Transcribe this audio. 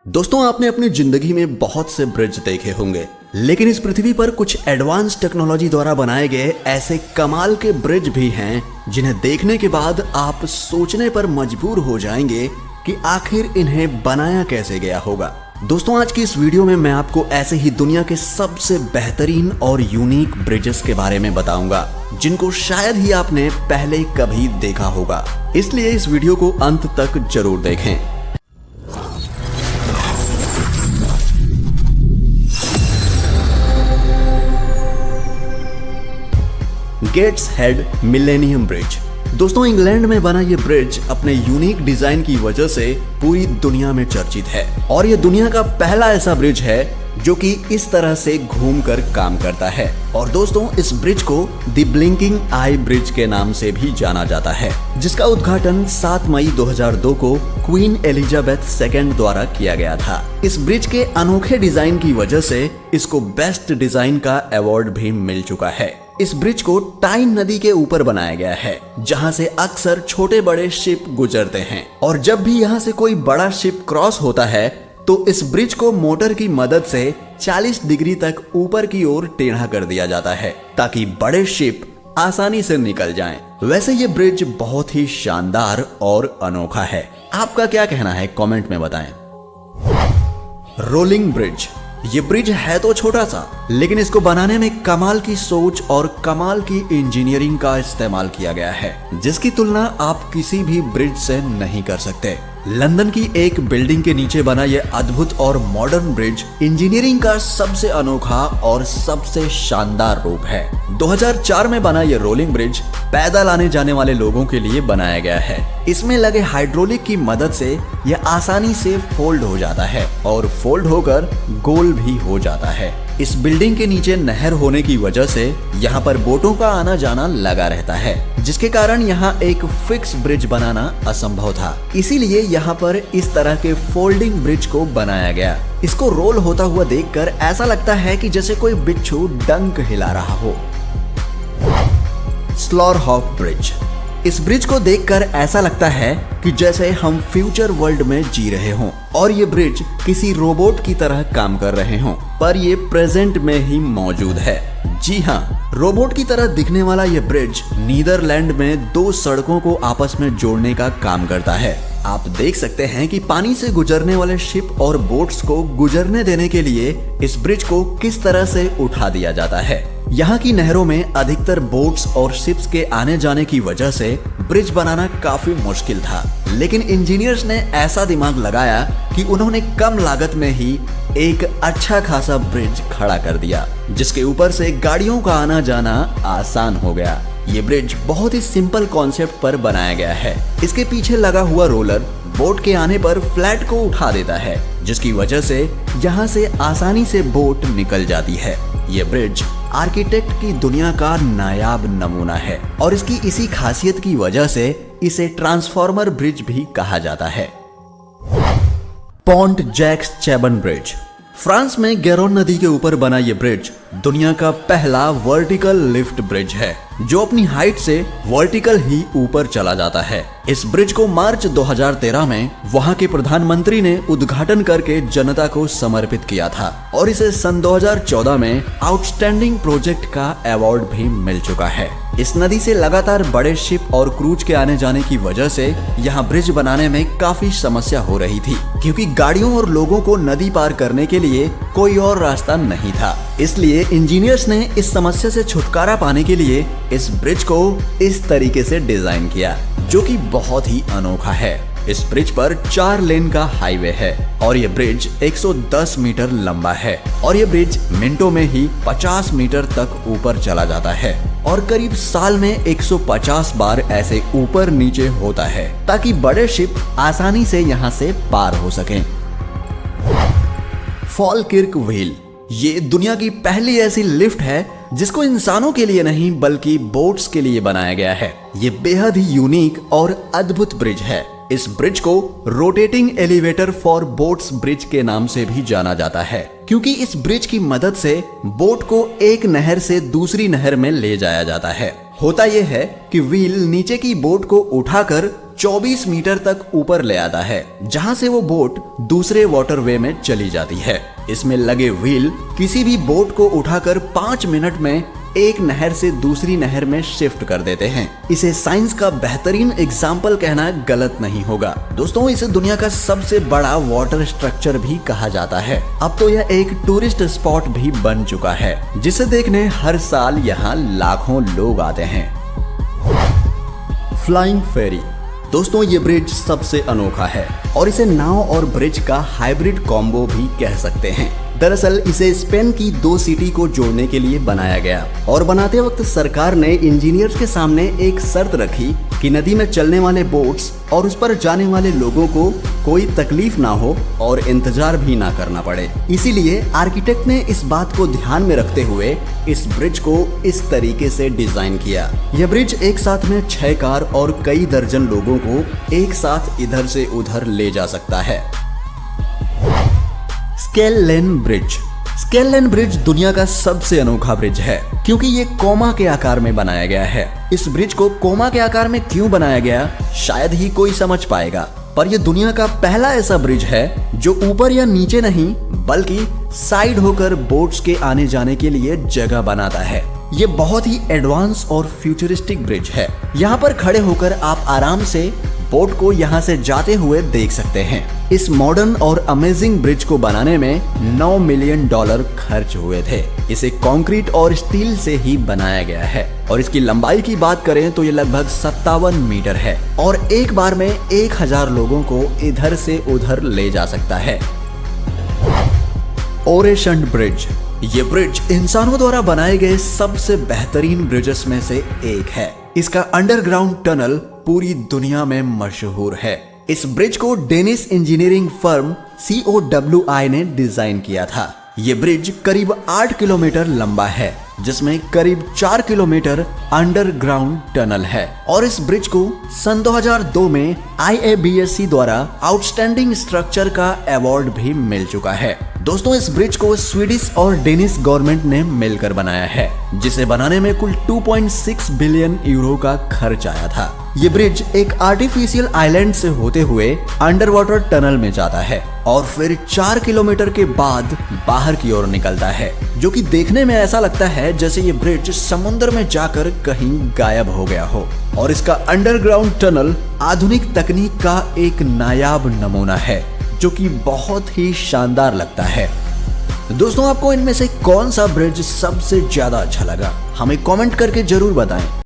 दोस्तों, आपने अपनी जिंदगी में बहुत से ब्रिज देखे होंगे, लेकिन इस पृथ्वी पर कुछ एडवांस टेक्नोलॉजी द्वारा बनाए गए ऐसे कमाल के ब्रिज भी हैं जिन्हें देखने के बाद आप सोचने पर मजबूर हो जाएंगे कि आखिर इन्हें बनाया कैसे गया होगा। दोस्तों, आज की इस वीडियो में मैं आपको ऐसे ही दुनिया के सबसे बेहतरीन और यूनिक ब्रिजेस के बारे में बताऊंगा जिनको शायद ही आपने पहले कभी देखा होगा। इसलिए इस वीडियो को अंत तक जरूर देखें। Gateshead millennium bridge. दोस्तों, इंग्लैंड में बना ये ब्रिज अपने यूनिक डिजाइन की वजह से पूरी दुनिया में चर्चित है और ये दुनिया का पहला ऐसा ब्रिज है जो कि इस तरह से घूमकर काम करता है। और दोस्तों, इस ब्रिज को द ब्लिंकिंग आई ब्रिज के नाम से भी जाना जाता है, जिसका उद्घाटन 7 मई 2002 को क्वीन एलिजाबेथ II द्वारा किया गया था। इस ब्रिज के अनोखे डिजाइन की वजह से इसको बेस्ट डिजाइन का अवार्ड भी मिल चुका है। इस ब्रिज को टाइन नदी के ऊपर बनाया गया है, जहां से अक्सर छोटे बड़े शिप गुजरते हैं और जब भी यहां से कोई बड़ा शिप क्रॉस होता है तो इस ब्रिज को मोटर की मदद से 40 डिग्री तक ऊपर की ओर टेढ़ा कर दिया जाता है ताकि बड़े शिप आसानी से निकल जाएं। वैसे ये ब्रिज बहुत ही शानदार और अनोखा है। आपका क्या कहना है कमेंट में बताएं। Rolling bridge. ये ब्रिज है तो छोटा सा, लेकिन इसको बनाने में कमाल की सोच और कमाल की इंजीनियरिंग का इस्तेमाल किया गया है, जिसकी तुलना आप किसी भी ब्रिज से नहीं कर सकते। लंदन की एक बिल्डिंग के नीचे बना यह अद्भुत और मॉडर्न ब्रिज इंजीनियरिंग का सबसे अनोखा और सबसे शानदार रूप है। 2004 में बना यह रोलिंग ब्रिज पैदल आने जाने वाले लोगों के लिए बनाया गया है। इसमें लगे हाइड्रोलिक की मदद से यह आसानी से फोल्ड हो जाता है और फोल्ड होकर गोल भी हो जाता है। इस बिल्डिंग के नीचे नहर होने की वजह से यहाँ पर बोटों का आना जाना लगा रहता है, जिसके कारण यहाँ एक फिक्स ब्रिज बनाना असंभव था। इसीलिए यहाँ पर इस तरह के फोल्डिंग ब्रिज को बनाया गया। इसको रोल होता हुआ देखकर ऐसा लगता है कि जैसे कोई बिच्छू डंक हिला रहा हो। स्लॉरहॉक ब्रिज। इस ब्रिज को देखकर ऐसा लगता है कि जैसे हम फ्यूचर वर्ल्ड में जी रहे हों और ये ब्रिज किसी रोबोट की तरह काम कर रहे हों, पर ये प्रेजेंट में ही मौजूद है। जी हाँ, रोबोट की तरह दिखने वाला ये ब्रिज नीदरलैंड में 2 सड़कों को आपस में जोड़ने का काम करता है। आप देख सकते हैं कि पानी से गुजरने वाले शिप और बोट्स को गुजरने देने के लिए इस ब्रिज को किस तरह से उठा दिया जाता है। यहाँ की नहरों में अधिकतर बोट्स और शिप्स के आने जाने की वजह से ब्रिज बनाना काफी मुश्किल था, लेकिन इंजीनियर्स ने ऐसा दिमाग लगाया कि उन्होंने कम लागत में ही एक अच्छा खासा ब्रिज खड़ा कर दिया, जिसके ऊपर से गाड़ियों का आना जाना आसान हो गया। ये ब्रिज बहुत ही सिंपल कॉन्सेप्ट पर बनाया गया है। इसके पीछे लगा हुआ रोलर बोट के आने पर फ्लैट को उठा देता है, जिसकी वजह से यहाँ से आसानी से बोट निकल जाती है। ये ब्रिज आर्किटेक्ट की दुनिया का नायाब नमूना है और इसकी इसी खासियत की वजह से इसे ट्रांसफॉर्मर ब्रिज भी कहा जाता है। Pont Jacques Chaban bridge. France में गैरोन नदी के ऊपर बना ये ब्रिज दुनिया का पहला वर्टिकल लिफ्ट ब्रिज है, जो अपनी हाइट से वर्टिकल ही ऊपर चला जाता है। इस ब्रिज को मार्च 2013 में वहां के प्रधानमंत्री ने उद्घाटन करके जनता को समर्पित किया था और इसे सन 2014 में आउटस्टैंडिंग प्रोजेक्ट का अवार्ड भी मिल चुका है। इस नदी से लगातार बड़े शिप और क्रूज के आने जाने की वजह से यहाँ ब्रिज बनाने में काफी समस्या हो रही थी, क्योंकि गाड़ियों और लोगों को नदी पार करने के लिए कोई और रास्ता नहीं था। इसलिए इंजीनियर्स ने इस समस्या से छुटकारा पाने के लिए इस ब्रिज को इस तरीके से डिजाइन किया, जो कि बहुत ही अनोखा है। इस ब्रिज पर 4 लेन का हाईवे है और ये ब्रिज 110 मीटर लंबा है और ये ब्रिज मिनटों में ही 50 मीटर तक ऊपर चला जाता है और करीब साल में 150 बार ऐसे ऊपर नीचे होता है, ताकि बड़े शिप आसानी से यहाँ से पार हो सकें। फॉलकिर्क व्हील। ये दुनिया की पहली ऐसी लिफ्ट है जिसको इंसानों के लिए नहीं बल्कि बोट्स के लिए बनाया गया है। ये बेहद ही यूनिक और अद्भुत ब्रिज है। इस ब्रिज को rotating elevator for boats bridge के नाम से भी जाना जाता है, क्योंकि इस ब्रिज की मदद से बोट को एक नहर से दूसरी नहर में ले जाया जाता है। होता यह है कि व्हील नीचे की बोट को उठाकर 24 मीटर तक ऊपर ले आता है, जहां से वो बोट दूसरे वाटरवे में चली जाती है। इसमें लगे व्हील किसी भी बोट को उठाकर 5 मिनट में एक नहर से दूसरी नहर में शिफ्ट कर देते हैं। इसे साइंस का बेहतरीन एग्जाम्पल कहना गलत नहीं होगा। दोस्तों, इसे दुनिया का सबसे बड़ा वाटर स्ट्रक्चर भी कहा जाता है। अब तो यह एक टूरिस्ट स्पॉट भी बन चुका है, जिसे देखने हर साल यहाँ लाखों लोग आते हैं। फ्लाइंग फेरी। दोस्तों, ये ब्रिज सबसे अनोखा है और इसे नाव और ब्रिज का हाइब्रिड कॉम्बो भी कह सकते हैं। दरअसल इसे स्पेन की 2 सिटी को जोड़ने के लिए बनाया गया और बनाते वक्त सरकार ने इंजीनियर्स के सामने एक शर्त रखी कि नदी में चलने वाले बोट्स और उस पर जाने वाले लोगों को कोई तकलीफ ना हो और इंतजार भी ना करना पड़े। इसीलिए आर्किटेक्ट ने इस बात को ध्यान में रखते हुए इस ब्रिज को इस तरीके से डिजाइन किया। यह ब्रिज एक साथ में 6 कार और कई दर्जन लोगों को एक साथ इधर से उधर ले जा सकता है। स्केल-लेन ब्रिज। स्केल-लेन ब्रिज दुनिया का सबसे अनोखा ब्रिज है, क्योंकि ये कोमा के आकार में बनाया गया है। इस ब्रिज को कोमा के आकार में क्यों बनाया गया, शायद ही कोई समझ पाएगा, पर यह दुनिया का पहला ऐसा ब्रिज है जो ऊपर या नीचे नहीं बल्कि साइड होकर बोट्स के आने जाने के लिए जगह बनाता है। ये बहुत ही एडवांस और फ्यूचरिस्टिक ब्रिज है। यहाँ पर खड़े होकर आप आराम से बोट को यहाँ से जाते हुए देख सकते हैं। इस मॉडर्न और अमेजिंग ब्रिज को बनाने में $9 मिलियन खर्च हुए थे। इसे कंक्रीट और स्टील से ही बनाया गया है और इसकी लंबाई की बात करें तो ये लगभग 57 मीटर है और एक बार में 1000 लोगों को इधर से उधर ले जा सकता है। ओरेशंड ब्रिज। ये ब्रिज इंसानों द्वारा बनाए गए सबसे बेहतरीन ब्रिजेस में से एक है। इसका अंडरग्राउंड टनल पूरी दुनिया में मशहूर है। इस ब्रिज को डेनिश इंजीनियरिंग फर्म COWI ने डिजाइन किया था। ये ब्रिज करीब 8 किलोमीटर लंबा है, जिसमें करीब 4 किलोमीटर अंडरग्राउंड टनल है और इस ब्रिज को सन 2002 में IABSC द्वारा आउटस्टैंडिंग स्ट्रक्चर का अवार्ड भी मिल चुका है। दोस्तों, इस ब्रिज को स्वीडिश और डेनिश गवर्नमेंट ने मिलकर बनाया है, जिसे बनाने में कुल 2.6 बिलियन यूरो का खर्च आया था। ये ब्रिज एक आर्टिफिशियल आइलैंड से होते हुए अंडर वाटर टनल में जाता है और फिर 4 किलोमीटर के बाद बाहर की ओर निकलता है, जो कि देखने में ऐसा लगता है जैसे ये ब्रिज समुद्र में जाकर कहीं गायब हो गया हो। और इसका अंडरग्राउंड टनल आधुनिक तकनीक का एक नायाब नमूना है, जो कि बहुत ही शानदार लगता है। दोस्तों, आपको इनमें से कौन सा ब्रिज सबसे ज्यादा अच्छा लगा, हमें कमेंट करके जरूर बताएं।